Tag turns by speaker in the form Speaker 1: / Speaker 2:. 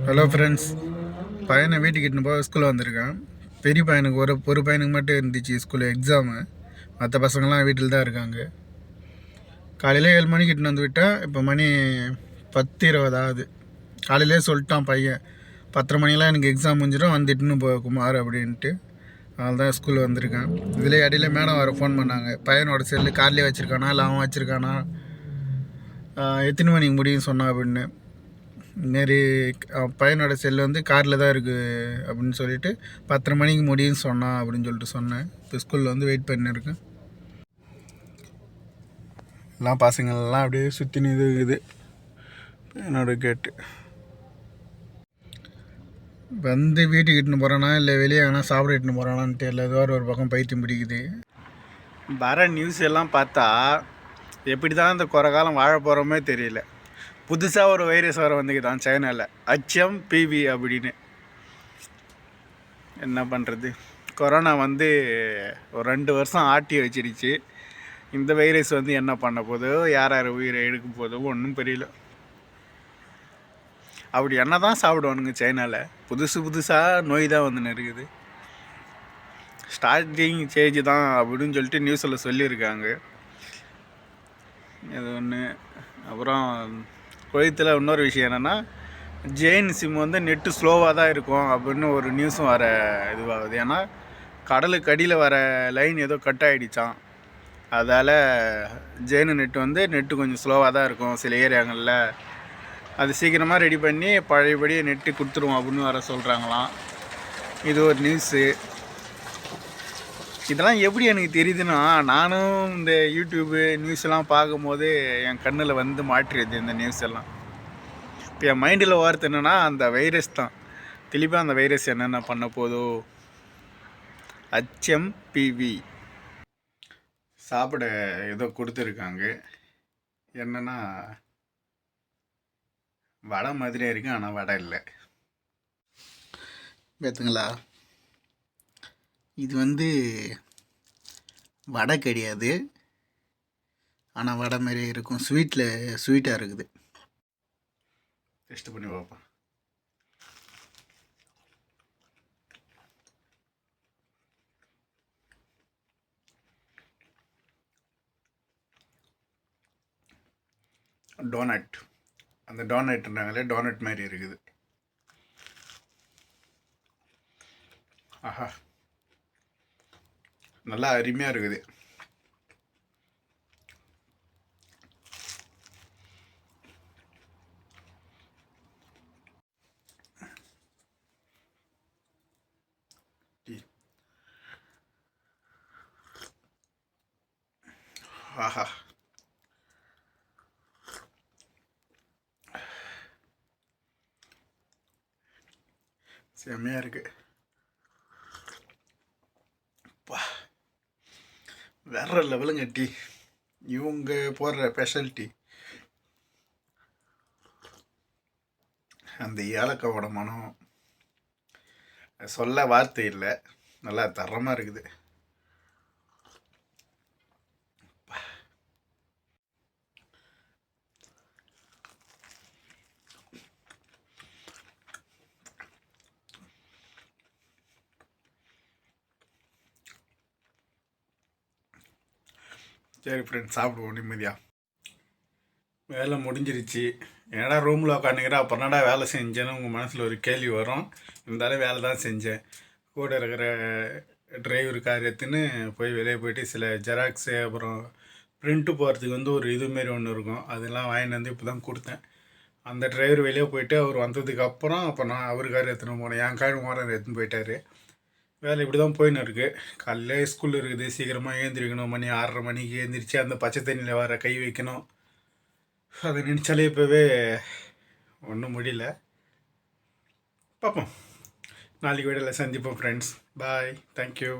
Speaker 1: Hello friends, பையனை வீட்டுக்கு இட்டுன்னு போக ஸ்கூலில் வந்திருக்கேன். பெரிய பையனுக்கு ஒரு பையனுக்கு மட்டும் இருந்துச்சு ஸ்கூலில் எக்ஸாமு. மற்ற பசங்கள்லாம் வீட்டில் தான் இருக்காங்க. காலையில் 7 மணிக்கு இட்டுன்னு வந்து விட்டால் இப்போ மணி 10:20 ஆகுது. காலையிலே சொல்லிட்டான் பையன், 10:30 மணிக்கெலாம் எனக்கு எக்ஸாம் முடிஞ்சிடும், வந்து இட்டுன்னு போ குமார் அப்படின்ட்டு. அதனால தான் ஸ்கூலில் வந்திருக்கேன். இதில் இடையில மேடம் வர ஃபோன் பண்ணாங்க, பையனோட செல்லு கார்லேயே வச்சுருக்கானா இல்லை அவன் வச்சுருக்கானா, எத்தனை மணிக்கு முடியும் சொன்னா அப்படின்னு. இதுமாரி பையனோட செல்லு வந்து காரில் தான் இருக்குது அப்படின்னு சொல்லிவிட்டு 10:30 மணிக்கு முடியும்னு சொன்னான் அப்படின்னு சொல்லிட்டு சொன்னேன். இப்போ ஸ்கூலில் வந்து வெயிட் பண்ணியிருக்கேன். எல்லாம் பசங்கள்லாம் அப்படியே சுற்றினு இது இருக்குது என்னோட கேட்டு. வந்து வீட்டுக்கு இட்டுன்னு போகிறானா இல்லை வெளியே வேணா சாப்பிட இட்டுன்னு போகிறானான்னு தெரியல. ஏதோ ஒரு பக்கம் பைத்தியம் பிடிக்குது. வர நியூஸ் எல்லாம் பார்த்தா எப்படி தான் இந்த குறை காலம் வாழ போகிறோமே தெரியல. புதுசாக ஒரு வைரஸ் வர வந்துக்குதான் சைனாவில், HMPV அப்படின்னு. என்ன பண்ணுறது, கொரோனா வந்து ஒரு 2 வருஷம் ஆட்டி வச்சிருச்சு. இந்த வைரஸ் வந்து என்ன பண்ண போதோ, யார் யார் உயிரை எடுக்க போதோ ஒன்றும் தெரியல. அப்படி என்ன தான் சாப்பிடுவானுங்க சைனாவில். புதுசாக நோய் தான் வந்துன்னு இருக்குது. ஸ்டார்டிங் ஸ்டேஜ் தான் அப்படின்னு சொல்லிட்டு நியூஸில் சொல்லியிருக்காங்க. இது ஒன்று. அப்புறம் குவைத்தில் இன்னொரு விஷயம் என்னென்னா, ஜெயின் சிம் வந்து நெட்டு ஸ்லோவாக தான் இருக்கும் அப்படின்னு ஒரு நியூஸும் வர இதுவாகுது. ஏன்னா கடலுக்கு அடியில் வர லைன் ஏதோ கட் ஆகிடுச்சான். அதால் ஜெயின் நெட்டு கொஞ்சம் ஸ்லோவாக தான் இருக்கும் சில ஏரியாங்களில். அது சீக்கிரமாக ரெடி பண்ணி பழையபடி நெட்டு கொடுத்துருவோம் அப்படின்னு வர சொல்கிறாங்களாம். இது ஒரு நியூஸு. இதெல்லாம் எப்படி எனக்கு தெரியுதுன்னா, நானும் இந்த யூடியூப்பு நியூஸ்லாம் பார்க்கும்போது என் கண்ணில் வந்து மாற்றிடுது இந்த நியூஸ் எல்லாம். இப்போ என் மைண்டில் வார்த்தை என்னென்னா, அந்த வைரஸ் தான். திருப்பி அந்த வைரஸ் என்னென்ன பண்ண போதோ. HMPV சாப்பிட ஏதோ கொடுத்துருக்காங்க. என்னென்னா வடை மாதிரியே இருக்குது, ஆனால் வடை இல்லை. பார்த்துங்களா, இது வந்து வடை கிடையாது, ஆனால் வடை மாதிரியே இருக்கும். ஸ்வீட்டாக இருக்குது. டெஸ்ட் பண்ணி பார்ப்போம். டோனட், அந்த டோனட்ன்றாங்களே, டோனட் மாதிரி இருக்குது. ஆஹா, நல்லா அருமையாக இருக்குது. ஆஹா, செம்மையாக இருக்குது. வேற லெவலுங்க டீ. இவங்க போடுற ஸ்பெஷல் டீ, அந்த ஏலக்காவோட மனம் சொல்ல வார்த்தை இல்லை. நல்லா தரமாக இருக்குது. சரி ஃப்ரெண்ட்ஸ், சாப்பிடுவோம் நிம்மதியாக. வேலை முடிஞ்சிருச்சு. ஏன்னா ரூமில் உட்காந்துக்கிறேன், அப்புறம்டா வேலை செஞ்சேன்னு உங்கள் மனசில் ஒரு கேள்வி வரும். இருந்தாலும் வேலை தான் செஞ்சேன். கூட இருக்கிற டிரைவர் கார் எடுத்துன்னு போய் வெளியே போயிட்டு சில ஜெராக்ஸு, அப்புறம் ப்ரிண்ட்டு போகிறதுக்கு வந்து ஒரு இதுமாரி ஒன்று இருக்கும், அதெல்லாம் வாங்கிட்டு வந்து இப்போ தான் கொடுத்தேன். அந்த டிரைவர் வெளியே போயிட்டு அவர் வந்ததுக்கு அப்புறம் அப்போ நான் அவர் கார் எடுத்துன்னு போனேன். என் கார் ஓனர் எடுத்துன்னு போயிட்டார். வேலை இப்படி தான் போயின்னு இருக்குது. காலையில் ஸ்கூல் இருக்குது, சீக்கிரமாக எழுந்திரிக்கணும். மணி 6:30 மணிக்கு எழுந்திரிச்சு அந்த பச்சை தண்ணியில் வர கை வைக்கணும். அதை நினச்சாலே இப்போவே ஒன்றும் முடியல. பார்ப்போம், நாளைக்கு வீடியோவில் சந்திப்போம் ஃப்ரெண்ட்ஸ். பாய், தேங்க்யூ.